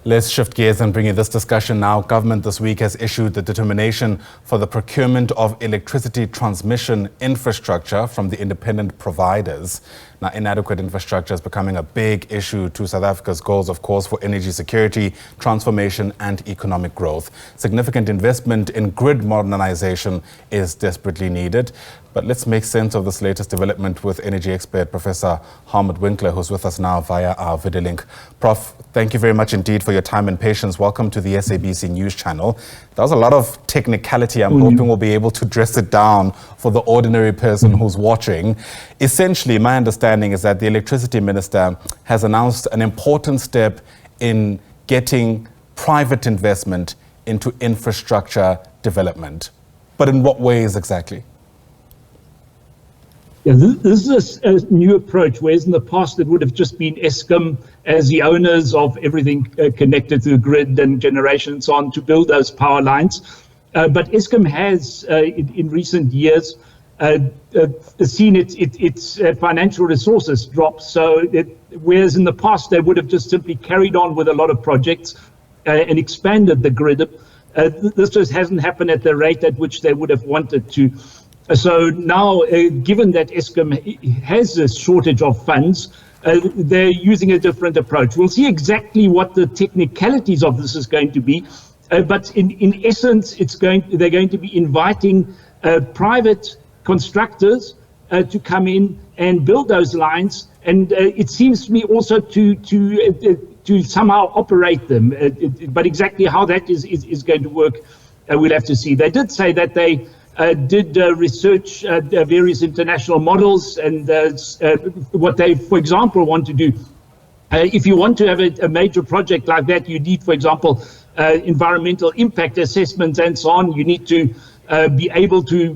Let's shift gears and bring you this discussion now. Government this week has issued the determination for the procurement of electricity transmission infrastructure from the independent providers. Now, inadequate infrastructure is becoming a big issue to South Africa's goals, of course, for energy security, transformation and economic growth. Significant investment in grid modernization is desperately needed. But let's make sense of this latest development with energy expert Professor Hartmut Winkler, who's with us now via our video link. Prof, thank you very much indeed for your time and patience. Welcome to the SABC News channel. That was a lot of technicality. I'm hoping we'll be able to dress it down for the ordinary person who's watching. Essentially, my understanding is that the electricity minister has announced an important step in getting private investment into infrastructure development. But in what ways exactly? Yeah, this is a new approach, whereas in the past it would have just been Eskom as the owners of everything connected to the grid and generation and so on to build those power lines. But Eskom has, in recent years, seen its financial resources drop. So whereas in the past they would have just simply carried on with a lot of projects and expanded the grid, this just hasn't happened at the rate at which they would have wanted to. So now, given that Eskom has a shortage of funds, they're using a different approach. We'll see exactly what the technicalities of this is going to be, but in essence, they're going to be inviting private constructors to come in and build those lines, and it seems to me also to somehow operate them. But exactly how that is going to work, we'll have to see. They did say that they did research various international models and what they, for example, want to do. If you want to have a major project like that, you need, for example, environmental impact assessments and so on. You need to be able to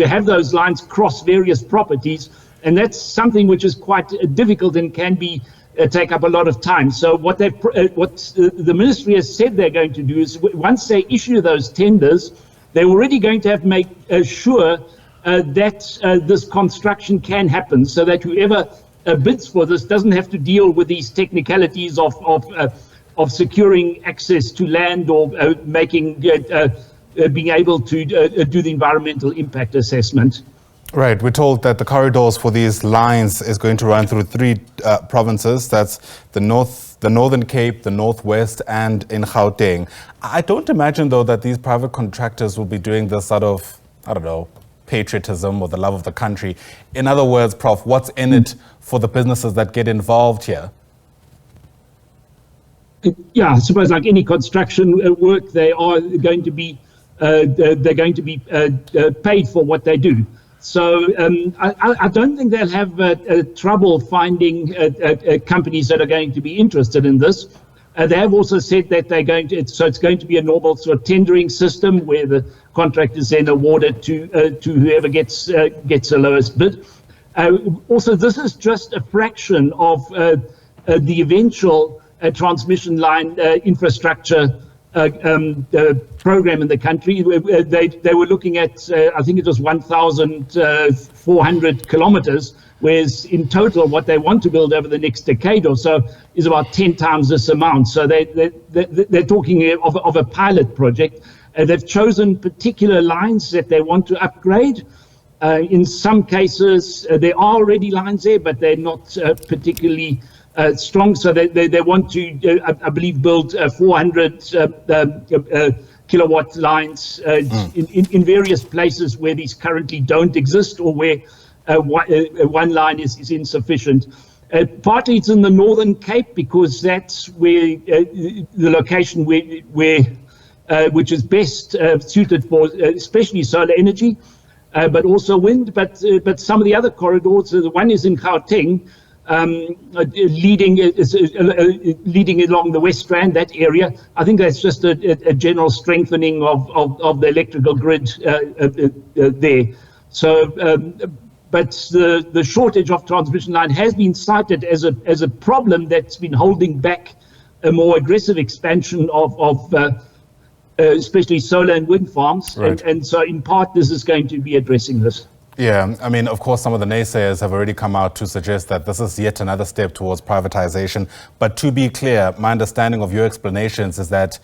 have those lines cross various properties, and that's something which is quite difficult and can be take up a lot of time. So what the ministry has said they're going to do is, once they issue those tenders, they're already going to have to make sure that this construction can happen, so that whoever bids for this doesn't have to deal with these technicalities of securing access to land or being able to do the environmental impact assessment. Right. We're told that the corridors for these lines is going to run through three provinces. That's the Northern Cape, the Northwest, and in Gauteng. I don't imagine, though, that these private contractors will be doing this out of, I don't know, patriotism or the love of the country. In other words, Prof, what's in it for the businesses that get involved here? Yeah, I suppose like any construction work, they are going to be paid for what they do. So I don't think they'll have trouble finding companies that are going to be interested in this. They have also said that they're going to, so it's going to be a normal sort of tendering system where the contract is then awarded to whoever gets the lowest bid. Also, this is just a fraction of the eventual transmission line infrastructure program in the country. They were looking at, I think it was 1,400 kilometers, whereas in total what they want to build over the next decade or so is about 10 times this amount. So they're talking of a pilot project. They've chosen particular lines that they want to upgrade. In some cases, there are already lines there, but they're not particularly strong, so they want to, I believe, build 400 kilowatt lines in various places where these currently don't exist, or where one line is insufficient. Partly it's in the Northern Cape, because that's where the location which is best suited for especially solar energy, but also wind. But some of the other corridors, the one is in Gauteng, leading along the West Strand, that area. I think that's just a general strengthening of the electrical grid there. So, but the shortage of transmission line has been cited as a problem that's been holding back a more aggressive expansion of especially solar and wind farms. Right. And so in part this is going to be addressing this. Yeah, I mean, of course, some of the naysayers have already come out to suggest that this is yet another step towards privatization. But to be clear, my understanding of your explanations is that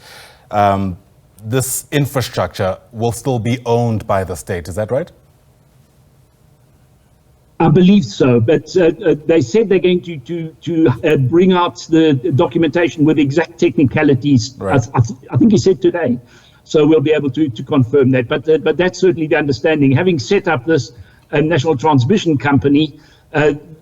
this infrastructure will still be owned by the state. Is that right? I believe so, but they said they're going to bring out the documentation with exact technicalities. Right. I think he said today, so we'll be able to confirm that. But that's certainly the understanding. Having set up this national transmission company,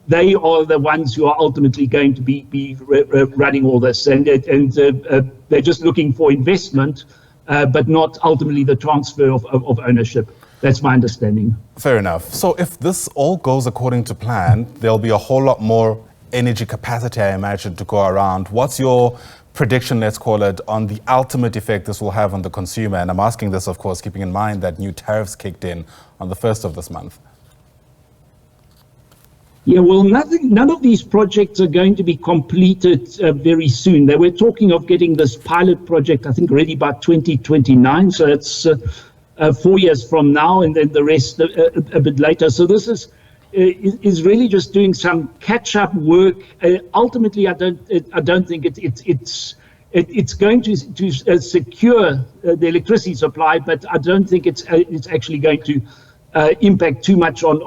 they are the ones who are ultimately going to be running all this, and they're just looking for investment, but not ultimately the transfer of ownership. That's my understanding. Fair enough. So if this all goes according to plan, there'll be a whole lot more energy capacity, I imagine, to go around. What's your prediction, let's call it, on the ultimate effect this will have on the consumer? And I'm asking this, of course, keeping in mind that new tariffs kicked in on the 1st of this month. Yeah, well, none of these projects are going to be completed very soon. They were talking of getting this pilot project, I think, ready by 2029. So it's 4 years from now, and then the rest a bit later. So this is really just doing some catch-up work. Ultimately, I don't think it's going to secure the electricity supply, but I don't think it's actually going to impact too much on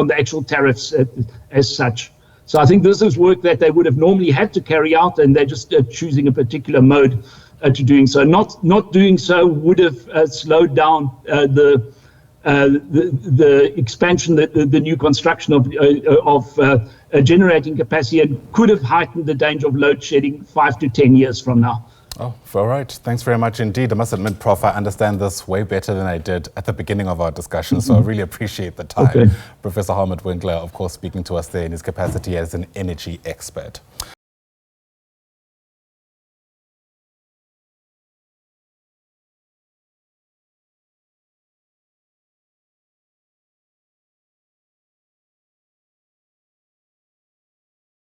the actual tariffs as such. So I think this is work that they would have normally had to carry out, and they're just choosing a particular mode to doing so. Not doing so would have slowed down the expansion, the new construction of generating capacity, and could have heightened the danger of load shedding 5 to 10 years from now. Oh, all right. Thanks very much indeed. I must admit, Prof, I understand this way better than I did at the beginning of our discussion, so I really appreciate the time. Okay. Professor Hartmut Winkler, of course, speaking to us there in his capacity as an energy expert.